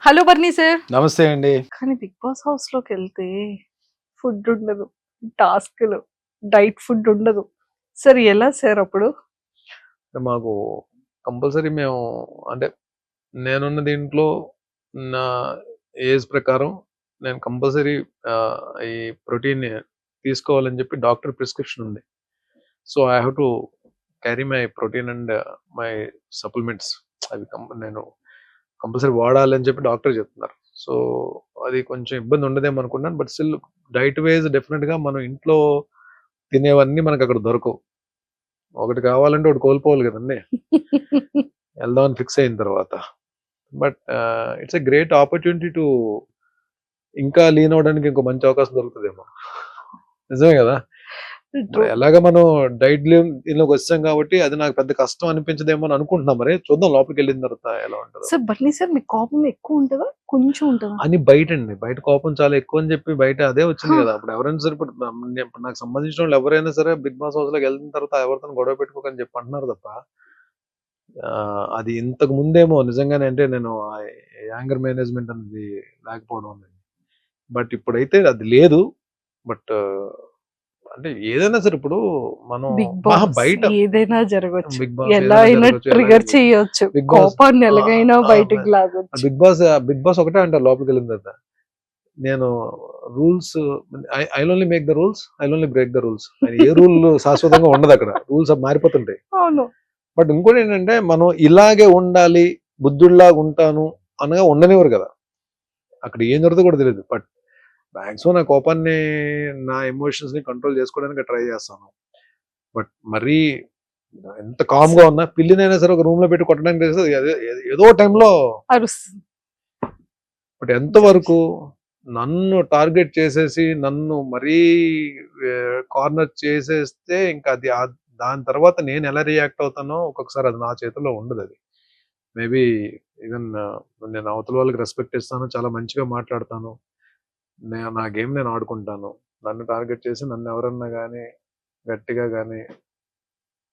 Hello బర్నీ sir. నమస్తే అండి. కానీ బిగ్ బాస్ హౌస్ లోకి వెళ్తే ఫుడ్ ఉండదు, టాస్క్లు, డైట్ ఫుడ్ ఉండదు సార్. ఎలా సార్ అప్పుడు? మాకు కంపల్సరీ మేము అంటే నేనున్న దీంట్లో నా ఏజ్ ప్రకారం నేను కంపల్సరీ ఈ ప్రోటీన్ తీసుకోవాలని చెప్పి డాక్టర్ ప్రిస్క్రిప్షన్ ఉంది. So I have to carry my protein and my supplements. అవి నేను కంపల్సరీ వాడాలని చెప్పి డాక్టర్ చెప్తున్నారు. సో అది కొంచెం ఇబ్బంది ఉండదేమో అనుకున్నాను. బట్ స్టిల్ డైట్ వైజ్ డెఫినెట్గా మనం ఇంట్లో తినేవన్నీ మనకు అక్కడ దొరకవు. ఒకటి కావాలంటే ఒకటి కోల్పోవాలి కదండి వెళ్దామని ఫిక్స్ అయిన తర్వాత. But it's a great opportunity to ఇంకా లీన్ అవడానికి ఇంకో మంచి అవకాశం దొరుకుతుందేమో. నిజమే కదా. ఎలాగ మనం డైట్ దీనిలోకి వచ్చాం కాబట్టి అది నాకు పెద్ద కష్టం అనిపించదేమో అని అనుకుంటున్నాం. మరి చూద్దాం లోపలికి వెళ్ళిన తర్వాత ఎలా ఉంటుంది. సార్ బర్నీ సార్, మీ కోపం ఎక్కువ ఉంటుందా కొంచెం ఉంటుందా? అని బయట అండి, బయట కోపం చాలా ఎక్కువ అని చెప్పి బయట అదే వచ్చింది కదా. అప్పుడు ఎవరైనా సరే, ఇప్పుడు నాకు సంబంధించిన వాళ్ళు ఎవరైనా సరే బిగ్ బాస్ హౌస్ లోకి వెళ్ళిన తర్వాత ఎవరితో గొడవ పెట్టుకోకని చెప్పి అంటున్నారు తప్ప అది ఇంతకు ముందేమో నిజంగానే అంటే నేను యాంగర్ మేనేజ్మెంట్ అనేది లేకపోవడం అనేది. బట్ ఇప్పుడైతే అది లేదు. బట్ అంటే ఏదైనా సరే ఇప్పుడు మనం బిగ్ బాస్ బయట ఏదైనా జరగచ్చు, బిగ్ బాస్ ఎలా అయినా ట్రిగర్ చేయొచ్చు, బిగ్ బాస్ కోపాన్ని ఎలాగైనా బయటికి లాగొచ్చు. బిగ్ బాస్ ఒకటే అంటారు లోపలికి వెళ్ళిన తర్వాత. నేను rules I only make the rules, I only break the rules. A rule శాశ్వతంగా ఉండదు అక్కడ, రూల్స్ మారిపోతుంటాయి. అవును. బట్ ఇంకోటి ఏంటంటే మనం ఇలాగే ఉండాలి, బుద్ధుడిలాగా ఉంటాను అనగా ఉండనివ్వరు కదా. అక్కడ ఏం జరుగుతుందో కూడా తెలియదు. బట్ మ్యాక్సిమం నా కోపాన్ని, నా ఎమోషన్స్ ని కంట్రోల్ చేసుకోవడానికి ట్రై చేస్తాను. బట్ మరీ ఎంత కామ్ గా ఉన్నా పిల్లినైనా సరే ఒక రూమ్ లో పెట్టి కొట్టడానికి చేస్తే ఏదో టైంలో అరుస్తుంది. బట్ ఎంతవరకు నన్ను టార్గెట్ చేసేసి నన్ను మరీ కార్నర్ చేసేస్తే ఇంకా అది దాని తర్వాత నేను ఎలా రియాక్ట్ అవుతానో ఒక్కొక్కసారి అది నా చేతిలో ఉండదు. అది మేబీ ఈవెన్ నేను అవతల వాళ్ళకి రెస్పెక్ట్ ఇస్తాను, చాలా మంచిగా మాట్లాడతాను, నా గేమ్ నేను ఆడుకుంటాను. నన్ను టార్గెట్ చేసి నన్ను ఎవరన్నా కానీ గట్టిగా కానీ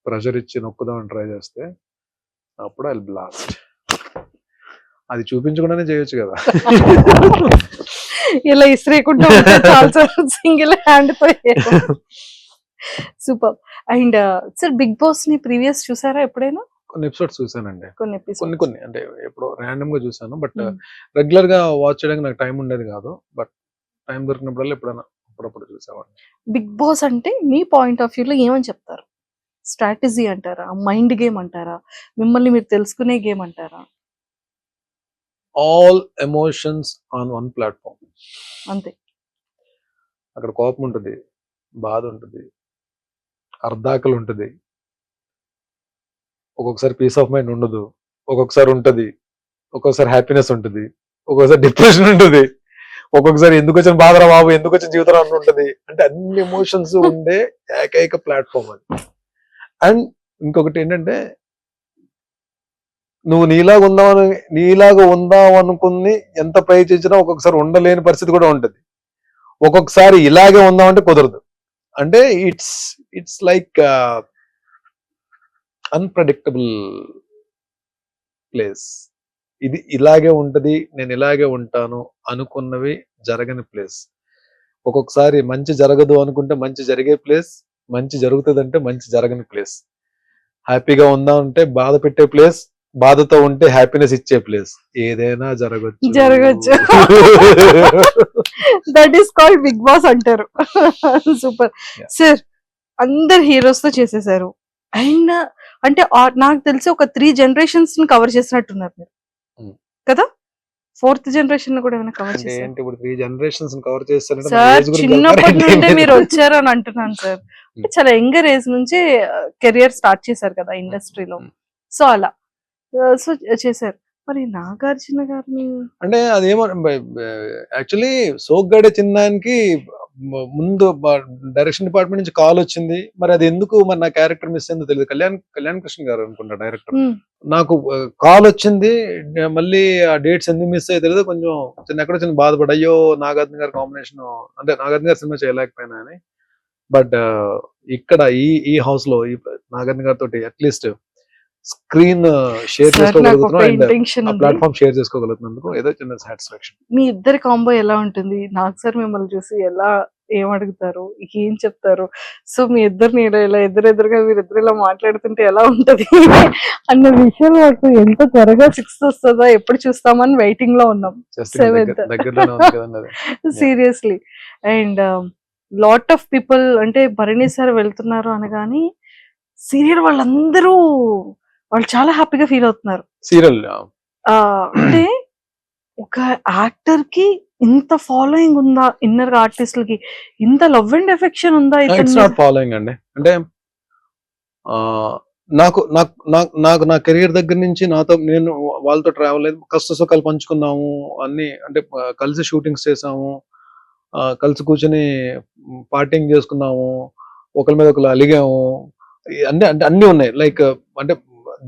ప్రెషర్ ఇచ్చి నొక్కుదామని ట్రై చేస్తే అప్పుడు ఐ బ్లాస్ట్. అది చూపించకుండానే చేయొచ్చు కదా. ఇలా ఇస్త్రీకుంటూ ఉంటే చాలు సార్, సింగిల్ హ్యాండ్ తో. Super. And sir, Bigg Boss ని ప్రీవియస్ చూసారా ఎప్పుడైనా? కొన్ని ఎపిసోడ్స్ చూసానండి. కొన్ని కొన్ని అంటే ఎప్పుడో ర్యాండమ్ గా చూసాను. బట్ రెగ్యులర్ గా వాచ్ చేయడానికి నాకు టైం ఉండేది కాదు. బట్ టైం దొరికినప్పుడల్లా ఎప్పుడైనా అప్పుడప్పుడు చూసేవాడిని. బిగ్ బాస్ అంటే మీ పాయింట్ ఆఫ్ వ్యూలో ఏమని చెప్తారు? స్ట్రాటజీ అంటారా, మైండ్ గేమ్ అంటారా, మిమ్మల్ని మీరు తెలుసుకునే గేమ్ అంటారా? All emotions on one platform. అంతే. అక్కడ కోపం ఉంటుంది, బాధ ఉంటుంది, అర్ధాకలు ఉంటుంది, ఒక్కొక్కసారి పీస్ ఆఫ్ మైండ్ ఉండదు, ఒక్కొక్కసారి ఉంటుంది, ఒక్కొక్కసారి హ్యాపీనెస్ ఉంటుంది, ఒక్కొక్కసారి డిప్రెషన్ ఉంటుంది, ఒక్కొక్కసారి ఎందుకు వచ్చిన బాధరా బాబు, ఎందుకు వచ్చిన జీవితం అని ఉంటుంది. అంటే అన్ని ఎమోషన్స్ ఉండే ఏకైక ప్లాట్ఫామ్ అది. అండ్ ఇంకొకటి ఏంటంటే నువ్వు నీలాగా ఉందాం అనుకుని ఎంత ప్రయత్నించినా ఒక్కొక్కసారి ఉండలేని పరిస్థితి కూడా ఉంటుంది. ఒక్కొక్కసారి ఇలాగే ఉందామంటే కుదరదు. అంటే ఇట్స్ లైక్ అన్ప్రెడిక్టబుల్ ప్లేస్. ఇది ఇలాగే ఉంటది, నేను ఇలాగే ఉంటాను అనుకున్నవి జరగని ప్లేస్. ఒక్కొక్కసారి మంచి జరగదు అనుకుంటే మంచి జరిగే ప్లేస్, మంచి జరుగుతుందంటే మంచి జరగని ప్లేస్. హ్యాపీగా ఉందామంటే బాధ పెట్టే ప్లేస్, బాధతో ఉంటే హ్యాపీనెస్ ఇచ్చే ప్లేస్. ఏదైనా జరగచ్చు. That is called Bigg Boss అంటారు. Super sir. అందరు హీరోస్ తో చేసేసారు. అయినా అంటే నాకు తెలిసి ఒక 3 generations ని కవర్ చేసినట్టున్నారు మీరు కదా. 4th generation కూడా ఏమైనా కవర్ చేశారు? ఏంటి ఇప్పుడు 3 generations కవర్ చేస్తారంటే సార్, చిన్నప్పటి నుండి మీరు వచ్చారు అని అంటున్నాను సార్. చాలా యంగర్ ఏజ్ నుంచి కెరియర్ స్టార్ట్ చేశారు కదా ఇండస్ట్రీలో. సో అలా సో చేశారు. మరి నాగార్జున గారిని అంటే అదేమో యాక్చువల్లీ సోగ్గాడే చిన్నానికి ముందు డైరెక్షన్ డిపార్ట్మెంట్ నుంచి కాల్ వచ్చింది. మరి అది ఎందుకు మరి నా క్యారెక్టర్ మిస్ అయిందో తెలియదు. కళ్యాణ్ కృష్ణ గారు అనుకుంటా డైరెక్టర్. నాకు కాల్ వచ్చింది, మళ్ళీ ఆ డేట్స్ ఎందుకు మిస్ అయ్యో తెలియదు. కొంచెం ఎక్కడో చిన్న బాధపడి, అయ్యో నాగార్జున గారి కాంబినేషన్ అంటే నాగార్జున గారి సినిమా చేయలేకపోయినా అని. బట్ ఇక్కడ ఈ హౌస్ లో ఈ నాగార్జున గారితో అట్లీస్ట్ స్క్రీన్ షేర్ సార్ నాకు ఒక చేసుకోగలుగుతున్నాం అండ్ ఇంటెన్షన్ ఆ ఉంది. ప్లాట్ఫామ్ షేర్ చేసుకోగలుగుతున్నందుకు ఏదో చిన్న సాటిస్ఫాక్షన్. మీ ఇద్దరి కాంబో ఎలా ఉంటుంది? నాకు సార్ మిమ్మల్ని చూసి ఎలా ఏం అడుగుతారు? ఏం చెప్తారు? సో మీ ఇద్దరిని ఇలా ఎదురెదురుగా మీరిద్దరు ఇలా మాట్లాడుతుంటే ఎలా ఉంటది అన్న విషయం నాకు ఎంత త్వరగా 6th వస్తుందా ఎప్పుడు చూస్తామని వెయిటింగ్ లో ఉన్నాం. జస్ట్ 7th దగ్గరలోనే ఉంది కదండి అది. Seriously. And lot of people అంటే భరణి సార్ వెళ్తున్నారు అనగాని సీరియల్ వాళ్ళందరూ వాళ్ళు చాలా హ్యాపీగా ఫీల్ అవుతున్నారు. సీరియల్ అంటే ఒక యాక్టర్ కి ఇంత ఫాలోయింగ్ ఉందా, ఇన్నర్ ఆర్టిస్టులకి ఇంత లవ్ అండ్ ఎఫెక్షన్ ఉందా ఇట్స్ ఇతని నాట్ ఫాలోయింగ్ అండి. అంటే ఆ, నాకు నాకు నాకు నాకు నా కెరియర్ దగ్గర నుంచి నాతో నేను వాళ్ళతో ట్రావెల్ అయ్యి కష్ట సుఖాలు పంచుకున్నాము అన్ని. అంటే కలిసి షూటింగ్స్ చేసాము, కలిసి కూర్చొని పార్టింగ్ చేసుకున్నాము, ఒకరి మీద ఒకరు అలిగాము, అన్ని అంటే అన్ని ఉన్నాయి. లైక్ అంటే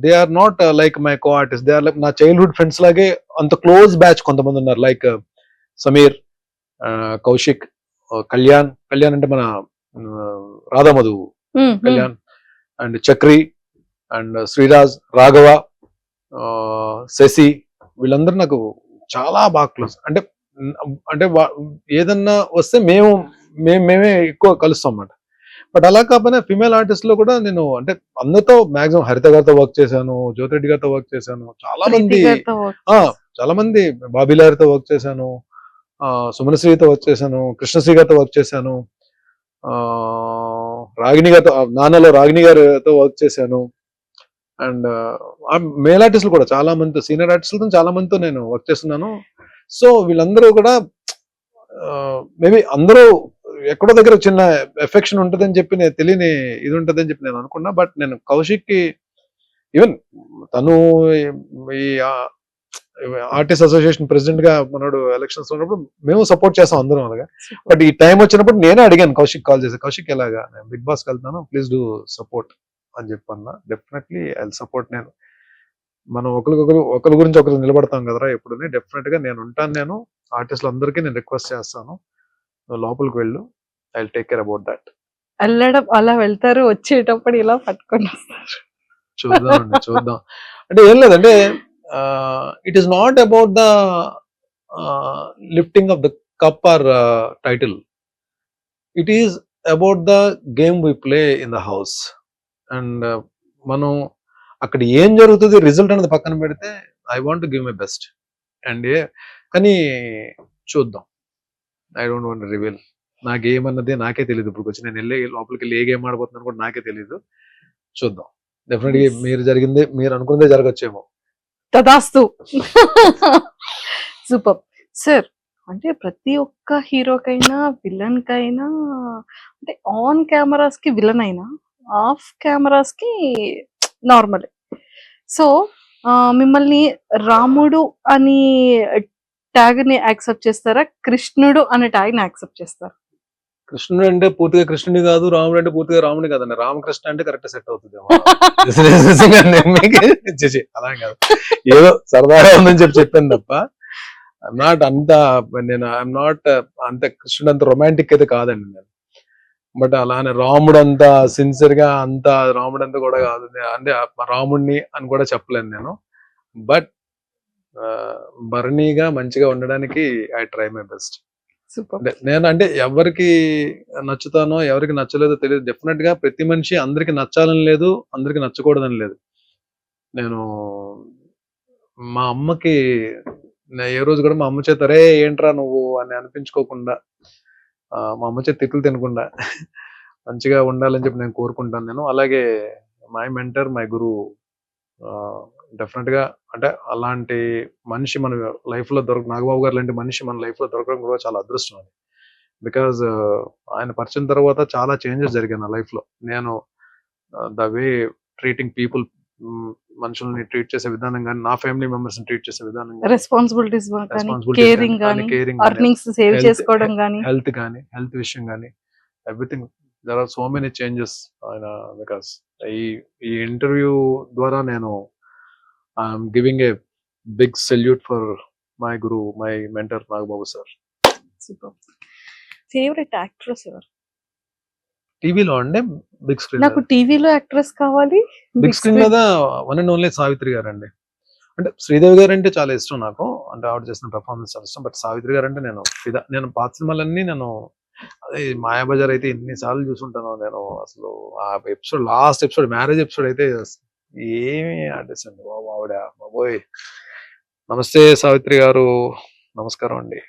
they are not like my co artist, they are like నా చైల్డ్హుడ్ ఫ్రెండ్స్ లాగే అంత క్లోజ్ బ్యాచ్ కొంతమంది ఉన్నారు. లైక్ సమీర్, కౌశిక్, కళ్యాణ్. కళ్యాణ్ అంటే మన రాధామధు కళ్యాణ్, అండ్ చక్రి, అండ్ శ్రీరాజ్, రాఘవ, శశి, వీళ్ళందరూ నాకు చాలా బాగా క్లోజ్. అంటే అంటే ఏదన్నా వస్తే మేమే ఎక్కువ కలుస్తాం అన్నమాట. బట్ అలా కాకపోయినా ఫిమేల్ ఆర్టిస్ట్ లో కూడా నేను అంటే అందరితో మాక్సిమం హరిత గారితో వర్క్ చేశాను, జ్యోతిరెడ్డి గారితో వర్క్ చేశాను, చాలా మంది బాబీలారితో వర్క్ చేశాను, సుమనశ్రీతో వర్క్ చేశాను, కృష్ణశ్రీ గారితో వర్క్ చేశాను, రాగిణి గారితో నాన్నలో రాగిణి గారితో వర్క్ చేశాను. అండ్ మేల్ ఆర్టిస్టులు కూడా చాలా మందితో, సీనియర్ ఆర్టిస్టులతో చాలా మందితో నేను వర్క్ చేస్తున్నాను. సో వీళ్ళందరూ కూడా మేబీ అందరూ ఎక్కడో దగ్గర చిన్న ఎఫెక్షన్ ఉంటుందని చెప్పి నేను తెలియని ఇది ఉంటుందని చెప్పి నేను అనుకున్నా. బట్ నేను కౌశిక్ కి ఈవెన్ తను ఈ ఆర్టిస్ట్ అసోసియేషన్ ప్రెసిడెంట్ గా మనోడు ఎలక్షన్స్ ఉన్నప్పుడు మేము సపోర్ట్ చేస్తాం అందరం అలాగా. బట్ ఈ టైం వచ్చినప్పుడు నేనే అడిగాను కౌశిక్ కాల్ చేసి, కౌశిక్ ఎలాగా నేను బిగ్ బాస్ వెళ్తాను, ప్లీజ్ డూ సపోర్ట్ అని చెప్పన్నా. Definitely I support. నేను మనం ఒకరి గురించి ఒకరు నిలబడతాం కదరా ఎప్పుడు, డెఫినెట్ గా నేను ఉంటాను. నేను ఆర్టిస్టులు అందరికీ నేను రిక్వెస్ట్ చేస్తాను, నువ్వు లోపలికి వెళ్ళు, I will take care about that. వెళ్ళడం అలా వెళ్తారు, వచ్చేటప్పుడు ఇలా పట్టుకొని వస్తారు. చూద్దాం. అంటే ఏం లేదంటే it is not about the lifting of the cup or title, it is about the game we play in the house. And మనం అక్కడ ఏం జరుగుతుంది రిజల్ట్ అనేది పక్కన పెడితే I want give my best. And కానీ చూద్దాం, ఐ డోంట్ వాంట్ రివీల్. నా గేమ్ అన్నది నాకే తెలియదు. ఇప్పుడు వచ్చి నేను లోపలికి వెళ్ళి ఏ గేమ్ ఆడబోతున్నాను కూడా నాకే తెలియదు. చూద్దాం. డెఫినెట్ గా మీరు అనుకున్నదే జరగచ్చేమో. తదాస్తు. Super sir. అంటే ప్రతి ఒక్క హీరోకైనా విలన్ కైనా అంటే ఆన్ కెమెరాస్ కి విలన్ అయినా ఆఫ్ కెమెరాస్ కి నార్మల్. సో మిమ్మల్ని రాముడు అని ట్యాగ్ ని యాక్సెప్ట్ చేస్తారా, కృష్ణుడు అనే ట్యాగ్ ని యాక్సెప్ట్ చేస్తారా? కృష్ణుడు అంటే పూర్తిగా కృష్ణుడి కాదు, రాముడు అంటే పూర్తిగా రాముడి కాదండి. రామకృష్ణ అంటే కరెక్ట్ సెట్ అవుతుంది. అలా కాదు, ఏదో సరదాగా ఉందని చెప్పాను తప్ప ఐఎమ్ నాట్ అంత, నేను ఐఎమ్ నాట్ అంత కృష్ణుడు అంత రొమాంటిక్ అయితే కాదండి నేను. బట్ అలానే రాముడు అంతా సిన్సియర్ గా అంత రాముడు అంతా కూడా కాదు, అంటే రాముడిని అని కూడా చెప్పలేను నేను. బట్ భరణిగా మంచిగా ఉండడానికి ఐ ట్రై మై బెస్ట్. నేను అంటే ఎవరికి నచ్చుతానో ఎవరికి నచ్చలేదో తెలియదు. డెఫినెట్ గా ప్రతి మనిషి అందరికి నచ్చాలని లేదు, అందరికి నచ్చకూడదని లేదు. నేను మా అమ్మకి ఏ రోజు కూడా మా అమ్మ చేత రే ఏంట్రా నువ్వు అని అనిపించుకోకుండా, మా అమ్మ చేత తిట్లు తినకుండా మంచిగా ఉండాలని చెప్పి నేను కోరుకుంటాను. నేను అలాగే my mentor, my Guru, definite గా అంటే అలాంటి మనిషి మన లైఫ్ లో నాగబాబు గారు లాంటి మనిషి మన లైఫ్ లో దొరకడం కూడా చాలా అదృష్టం అది. బికాజ్ ఆయన పరిచయం తర్వాత చాలా చేంజెస్ జరిగాయి నా లైఫ్ లో. నేను ద వే ట్రీటింగ్ పీపుల్, మనుషుల్ని ట్రీట్ చేసే విధానం కానీ, నా ఫ్యామిలీ మెంబర్స్ ని ట్రీట్ చేసే విధానం కానీ, రెస్పాన్సిబిలిటీస్ కేరింగ్ కానీ, ఎర్నింగ్స్ సేవ్ చేసుకోవడం కానీ, హెల్త్ విషయం కానీ, everything. There are so many changes ఆయన. బికాస్ ఈ ఇంటర్వ్యూ ద్వారా నేను I'm giving a big salute for my guru, my mentor Nagababu sir. Super. Favourite actress ఎవరు? టీవీలో అండి బిగ్ స్క్రీన్ నాకు టీవీలో యాక్ట్రెస్ కావాలి. బిగ్ స్క్రీన్ మీద వన్ అండ్ ఓన్లీ సావిత్రి గారు అండి. అంటే శ్రీదేవి గారు అంటే చాలా ఇష్టం నాకు, అంటే ఆవిడ చేసిన పెర్ఫార్మెన్స్ చాలా ఇష్టం. బట్ సావిత్రి గారు అంటే నేను పాత సినిమాలన్నీ నేను అదే మాయాబజార్ అయితే ఎన్నిసార్లు చూసుంటాను నేను. అసలు ఆ episode, last episode, marriage episode అయితే ఏమి ఆర్టిస్ట్ అండి బాబు ఆవిడ, బాబోయ్. నమస్తే సావిత్రి గారు, నమస్కారం అండి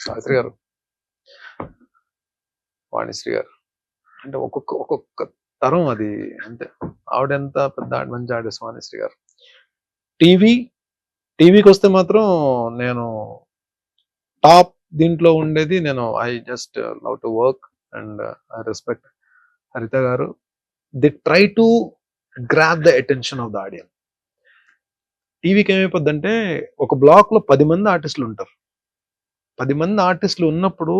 సావిత్రి గారు. వాణిశ్రీ గారు అంటే ఒక్కొక్క తరం అది, అంతే. ఆవిడ ఎంత పెద్ద మంచి ఆర్టిస్ట్ వాణిశ్రీ గారు. టీవీకి వస్తే మాత్రం నేను టాప్ దీంట్లో ఉండేది నేను. I just love to work and I respect హరిత గారు. The try to grab the attention of the audience. టీవీకి ఏమైపోద్దంటే ఒక బ్లాక్ లో 10 మంది ఆర్టిస్టులు ఉంటారు. 10 మంది ఆర్టిస్టులు ఉన్నప్పుడు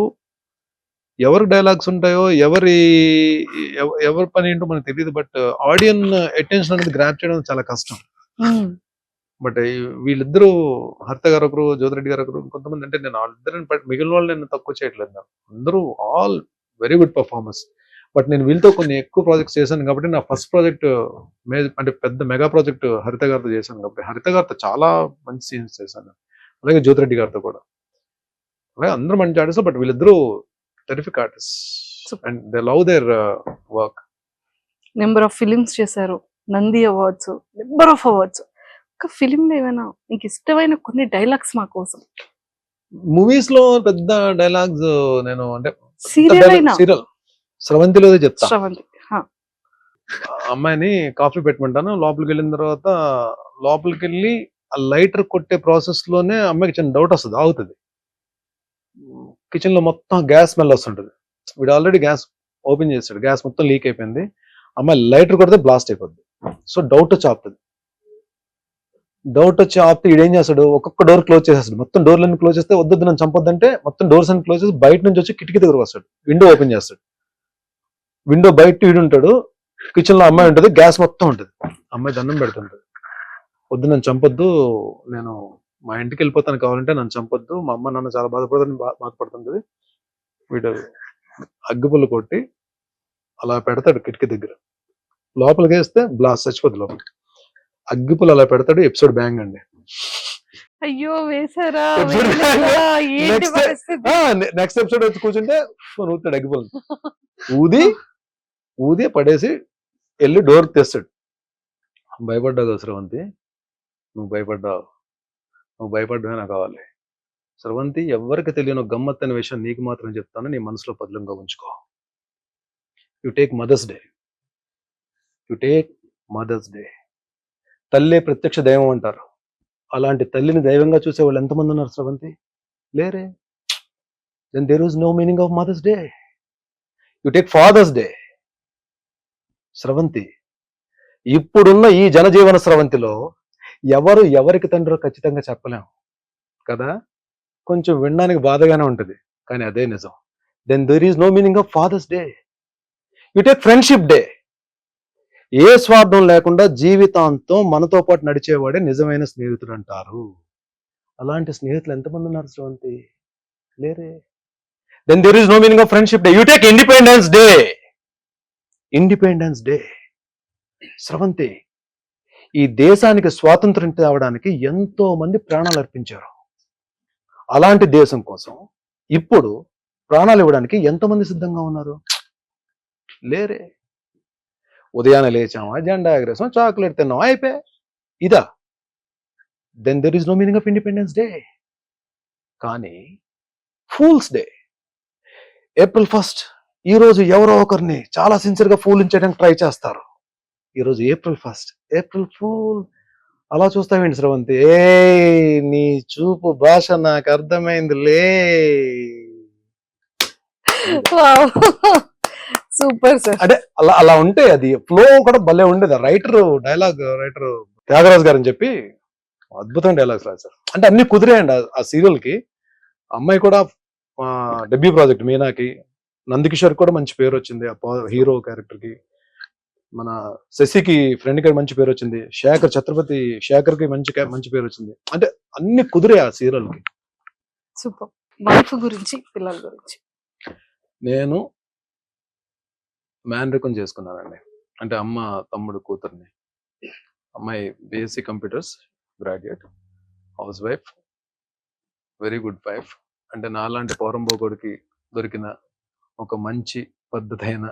ఎవరు డైలాగ్స్ ఉంటాయో, ఎవరి పని ఏంటో మనకు తెలియదు. బట్ ఆడియన్ అటెన్షన్ అనేది గ్రాప్ చేయడం చాలా కష్టం. బట్ వీళ్ళిద్దరూ, హరిత గారు ఒకరు, జ్యోతిరెడ్డి గారు ఒకరు, కొంతమంది, అంటే నేను వాళ్ళిద్దరిని మిగిలిన వాళ్ళు నేను తక్కువ చేయట్లేదు. నాకు అందరూ all very good performance. But నేను వీళ్ళతో కొన్ని ఎక్కువ ప్రాజెక్ట్స్ చేశాను కాబట్టి నా ఫస్ట్ ప్రాజెక్ట్ అంటే పెద్ద మెగా ప్రాజెక్ట్ హరిత గారితో చేశాను కాబట్టి హరిత గారితో చాలా మంచి సీన్స్ చేశాను. అలాగే జ్యోతిరెడ్డి గారితో కూడా, అలాగే అందరూ మంచి ఆర్టిస్ట్. బట్ వీళ్ళిద్దరూ terrific artist and they love their work. Number of films చేశారు, Nandi awards, number of awards. ఒక ఫిలిం లో ఏమైనా మీకు ఇష్టమైన కొన్ని డైలాగ్స్ మా కోసం? మూవీస్ లో పెద్ద డైలాగ్స్ నేను అంటే సీరియల్ స్రవంతిలో చెప్తా. శ్రవంతి, అమ్మాయిని కాఫీ పెట్టమంటాను, లోపలికి వెళ్ళిన తర్వాత లోపలికి వెళ్ళి ఆ లైటర్ కొట్టే ప్రాసెస్ లోనే అమ్మాయికి చిన్న డౌట్ వస్తుంది, ఆగుతుంది. కిచెన్ లో మొత్తం గ్యాస్ స్మెల్ వస్తుంటది. వీడు ఆల్రెడీ గ్యాస్ ఓపెన్ చేస్తాడు, గ్యాస్ మొత్తం లీక్ అయిపోయింది. అమ్మాయి లైటర్ కొడితే బ్లాస్ట్ అయిపోద్ది. సో డౌట్ వచ్చి ఆపుతుంది. ఆపితే ఈడేం చేస్తాడు, ఒక్కొక్క డోర్ క్లోజ్ చేసేస్తాడు. మొత్తం డోర్లన్నీ క్లోజ్ చేస్తే వద్దు నన్ను చంపొద్దంటే మొత్తం డోర్స్ అన్ని క్లోజ్ చేసి బయట నుంచి వచ్చి కిటికీ దగ్గర వస్తాడు, విండో ఓపెన్ చేస్తాడు. విండో బయట వీడు ఉంటాడు, కిచెన్ లో అమ్మాయి ఉంటుంది, గ్యాస్ మొత్తం ఉంటుంది. అమ్మాయి దండం పెడుతుంటది, వద్దు నన్ను చంపొద్దు, నేను మా ఇంటికి వెళ్ళిపోతాను, కావాలంటే నన్ను చంపొద్దు, మా అమ్మ నాన్న చాలా బాధపడుతుంటది. వీడు అగ్గిపుల్లు కొట్టి అలా పెడతాడు కిటికీ దగ్గర, లోపలికి వేస్తే బ్లాస్ట్, చచ్చిపోద్ది లోపల. అగ్గిపుల్లు అలా పెడతాడు, ఎపిసోడ్ బ్యాంగ్ అండి. అయ్యో వేసారా? నెక్స్ట్ ఎపిసోడ్ వచ్చి కూర్చుంటే ఊతాడు అగ్గిపుల్లు, ఊది పడేసి వెళ్ళి డోర్ తెస్తాడు. భయపడ్డావు కదా స్రవంతి, నువ్వు భయపడ్డావే నాకు కావాలి. స్రవంతి, ఎవరికి తెలియని గమ్మత్ అనే విషయం నీకు మాత్రం చెప్తాను, నీ మనసులో పదిలంగా ఉంచుకో. You take mother's day. తల్లే ప్రత్యక్ష దైవం అంటారు. అలాంటి తల్లిని దైవంగా చూసే వాళ్ళు ఎంతమంది ఉన్నారు స్రవంతి? లేరే. Then there is no meaning of mother's day. You take father's day. Sravanthi, ఇప్పుడున్న ఈ జనజీవన స్రవంతిలో ఎవరికి తండ్రో ఖచ్చితంగా చెప్పలేం కదా. కొంచెం వినడానికి బాధగానే ఉంటుంది, కానీ అదే నిజం. Then there is no meaning of father's day. You take friendship day. ఏ స్వార్థం లేకుండా జీవితాంతం మనతో పాటు నడిచేవాడే నిజమైన స్నేహితుడు అంటారు. అలాంటి స్నేహితులు ఎంతమంది ఉన్నారు స్రవంతి? లేరే. Then there is no meaning of friendship day. You take independence day. Sravanthi, ఈ దేశానికి స్వాతంత్రం తేవడానికి ఎంతో మంది ప్రాణాలు అర్పించారు. అలాంటి దేశం కోసం ఇప్పుడు ప్రాణాలు ఇవ్వడానికి ఎంతమంది సిద్ధంగా ఉన్నారు? లేరే. ఉదయాన్నే లేచామా, జెండా ఎగరేసాం, చాక్లెట్ తిన్నాం, అయిపోయి ఇదా. Then there is no meaning of independence day. కానీ ఫూల్స్ డే, ఏప్రిల్ 1 ఈ రోజు ఎవరో ఒకరిని చాలా సిన్సియర్గా ఫూలించడానికి ట్రై చేస్తారు. ఈరోజు ఏప్రిల్ 1, ఏప్రిల్ ఫూల్. అలా చూస్తావేంటి స్రవంతి? నీ చూపు భాష నాకు అర్థమైందిలే. Super sir. అంటే అలా ఉంటే అది ఫ్లో కూడా భలే ఉండేది. డైలాగ్ రైటర్ త్యాగరాజు గారు అని చెప్పి అద్భుతమైన డైలాగ్స్ రాశారు. అంటే అన్ని కుదిరేయండి ఆ సీరియల్ కి. అమ్మాయి కూడా డెబ్యూ ప్రాజెక్ట్ మీనాకి. నందకిషోర్ కూడా మంచి పేరు వచ్చింది ఆ హీరో క్యారెక్టర్ కి. మన శశికి ఫ్రెండ్ కి మంచి పేరు వచ్చింది. ఛత్రపతి శేఖర్ కి మంచి పేరు వచ్చింది. అంటే అన్ని కుదిరే ఆ సీరియల్ కి. సూపర్. వైఫ్ గురించి, పిల్లల గురించి? నేను మేనరికం చేసుకున్నానండి. అంటే అమ్మ తమ్ముడు కూతుర్ని. అమ్మాయి BSc computers graduate, house wife, very good wife. అంటే నాలాంటి పోరంబోకుడికి దొరికిన ఒక మంచి పద్ధతైన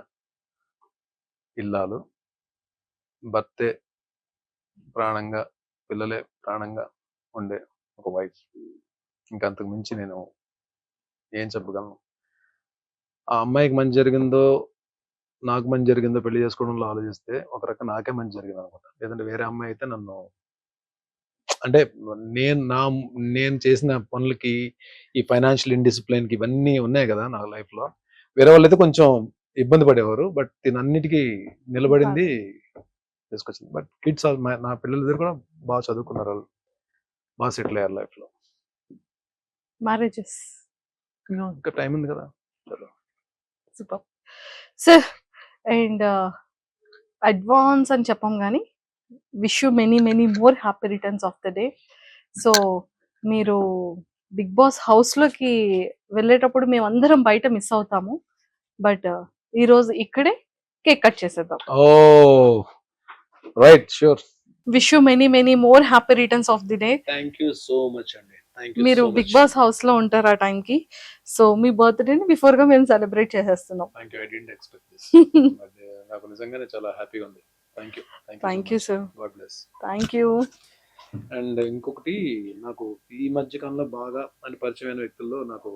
ఇల్లాలు. భర్తే ప్రాణంగా, పిల్లలే ప్రాణంగా ఉండే ఒక వైఫ్. ఇంకా అంతకు మించి నేను ఏం చెప్పగలను. ఆ అమ్మాయికి మంచి జరిగిందో నాకు మంచి జరిగిందో పెళ్లి చేసుకోవడంలో ఆలోచిస్తే ఒక రకం నాకే మంచి జరిగింది అనమాట. లేదంటే వేరే అమ్మాయి అయితే నన్ను, అంటే నేను చేసిన పనులకి, ఈ ఫైనాన్షియల్ ఇండిసిప్లిన్ కి ఇవన్నీ ఉన్నాయి కదా నా లైఫ్ లో, వేరే వాళ్ళైతే కొంచెం ఇబ్బంది పడేవారు. బట్ దీనన్నిటికీ నిలబడింది, తీసుకొచ్చింది. బట్ కిడ్స్, నా పిల్లలిద్దరు కూడా బాగా చదువుకున్నారు, వాళ్ళు బాగా సెటిల్ అయ్యారు లైఫ్ లో. మ్యారేజెస్ ఇంకా టైం ఉంది కదా. Super sir. అండ్ అడ్వాన్స్ అని చెప్పం కానీ wish you many many more happy returns of the day. So మీరు బిగ్ బాస్ హౌస్ లోకి వెళ్ళేటప్పుడు మేము అందరం బయట మిస్ అవుతాము, బట్ ఈ రోజు ఇక్కడే కేక్ కట్ చేసేద్దాం. Oh right, sure. Wish you many many more happy returns of the day. Thank you so much అండి. మీరు బిగ్ బాస్ హౌస్ లో ఉంటారు ఆ టైం కి. సో మీ బర్త్డేని బిఫోర్ గా మేము సెలబ్రేట్ చేసేస్తున్నాం. నాకు నిజంగానే చాలా హ్యాపీగా ఉంది. Thank you sir. God bless. Thank you. And ఇంకొకటి, నాకు ఈ మధ్య కాలంలో బాగా అని పరిచయమైన వ్యక్తుల్లో నాకు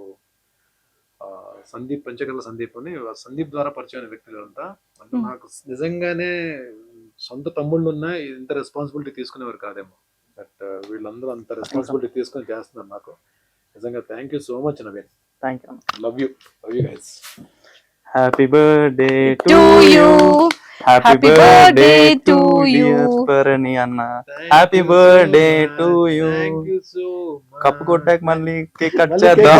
సందీప్, పంచకర్ల సందీప్ అని, సందీప్ ద్వారా పరిచయమైన వ్యక్తులు అంతా. అంటే నాకు నిజంగానే సొంత తమ్ముళ్ళు ఉన్నా ఇంత రెస్పాన్సిబిలిటీ తీసుకునేవారు కాదేమో. బట్ వీళ్ళందరూ అంత రెస్పాన్సిబిలిటీ తీసుకొని చేస్తున్నారు నాకు. నిజంగా thank you so much Naveen. Thank you. Love you guys. Happy birthday to you. Happy birthday to you Parani అన్న. Happy birthday to you. Cup కొట్టాక మళ్ళీ కేక్ కట్ చేద్దాం.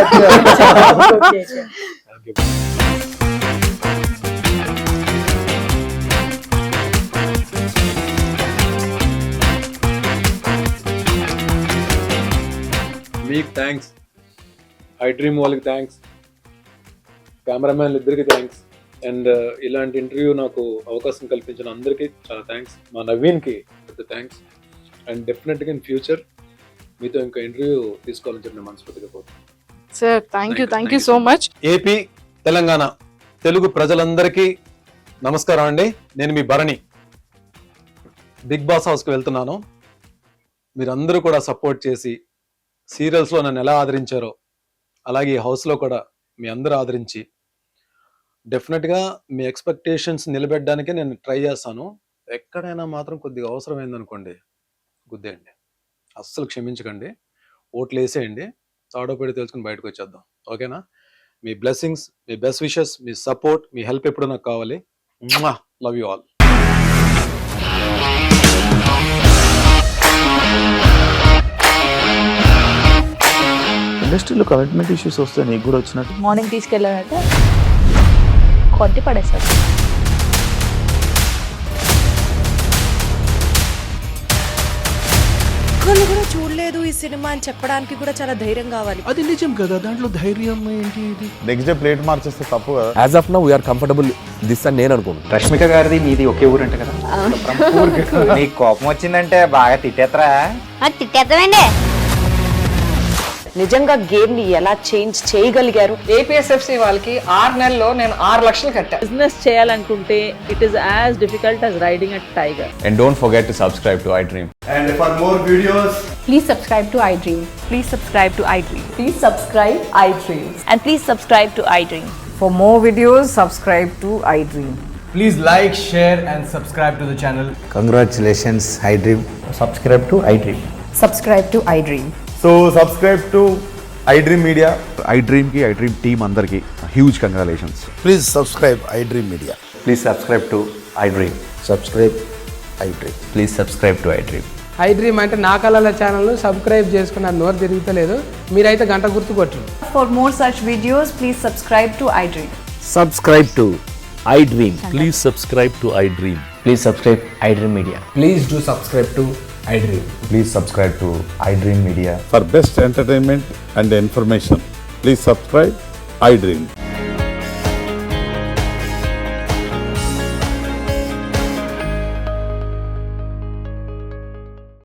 మీకు థ్యాంక్స్, ఐ డ్రీమ్ వాళ్ళకి థ్యాంక్స్, కెమెరామ్యాన్లు ఇద్దరికి థ్యాంక్స్, అండ్ ఇలాంటి ఇంటర్వ్యూ నాకు అవకాశం కల్పించిన అందరికీ చాలా థ్యాంక్స్. మా నవీన్కి పెద్ద థ్యాంక్స్. అండ్ డెఫినెట్గా ఇన్ ఫ్యూచర్ మీతో ఇంకా ఇంటర్వ్యూ తీసుకోవాలని చెప్పి నేను మనస్ఫూర్తిగా కోరుతున్నాను. Sir thank you so much. AP, Telangana Telugu ప్రజలందరికీ నమస్కారం అండి. నేను మీ భరణి. బిగ్ బాస్ హౌస్కి వెళ్తున్నాను. మీరందరూ కూడా సపోర్ట్ చేసి సీరియల్స్లో నన్ను ఎలా ఆదరించారో అలాగే ఈ హౌస్లో కూడా మీ అందరూ ఆదరించి డెఫినెట్గా మీ ఎక్స్పెక్టేషన్స్ నిలబెట్టడానికే నేను ట్రై చేస్తాను. ఎక్కడైనా మాత్రం కొద్దిగా అవసరమైందనుకోండి గుద్దేయండి, అస్సలు క్షమించకండి, ఓట్లు వేసేయండి, తాడోపేడి తెలుసుకుని బయటకు వచ్చేద్దాం. ఓకేనా? మీ బ్లెస్సింగ్స్, మీ బెస్ట్ విషెస్, మీ సపోర్ట్, మీ హెల్ప్ ఎప్పుడు నాకు కావాలి. Love you all. ఇండస్ట్రీలో కమిట్మెంట్ ఇష్యూస్ వస్తే నీకు కూడా వచ్చినట్టు? మార్నింగ్ తీసుకెళ్ళానంటే కొట్టి పడేస్తారు. ఒక్కళ్ళు కూడా చూడలేదు ఈ సినిమా అని చెప్పడానికి కూడా చాలా ధైర్యం కావాలి. అది నిజం కదా, దాంట్లో ధైర్యం ఏంటి? నెక్స్ట్ డే ప్లేట్ మార్చేస్తే తప్పు కదా. As of now we are comfortable this అని నేను అనుకుంటున్నాను. రష్మిక గారిది మీది ఒకే ఊరు అంట కదా? నీకు కోపం వచ్చిందంటే బాగా తిట్టేత్తరా? తిట్టేద్దామండి. నిజంగా గేమ్ ని ఎలా చేంజ్ చేయగలిగారు? ఏపీఎస్ఎఫ్సి వాళ్ళకి 6 నెలల్లో నేను 6 లక్షలు కట్టా. బిజినెస్ చేయాలనుకుంటే it is as difficult as riding a tiger. And don't forget to subscribe to iDream. And for more videos, Please subscribe to iDream. Please subscribe to iDream. Please subscribe iDream. And please subscribe to iDream. For more videos, subscribe to iDream. Please like, share and subscribe to the channel. congratulations, iDream. Subscribe to iDream. Subscribe to iDream. So subscribe to iDream Media. iDream ki iDream team andarki huge congratulations. Please subscribe iDream Media. Please subscribe to iDream. Subscribe iDream. Please subscribe to iDream. iDream అంటే నా కళల channel subscribe చేసుకున్న నోరు తిరుగుతలేదు, మీరైతే గంట గుర్తు కొట్టండి. For more such videos, please subscribe to iDream. Subscribe to iDream. Please subscribe to iDream. Please subscribe iDream Media. Please do subscribe to iDream. Please subscribe to iDream Media. For best entertainment and information, please subscribe iDream.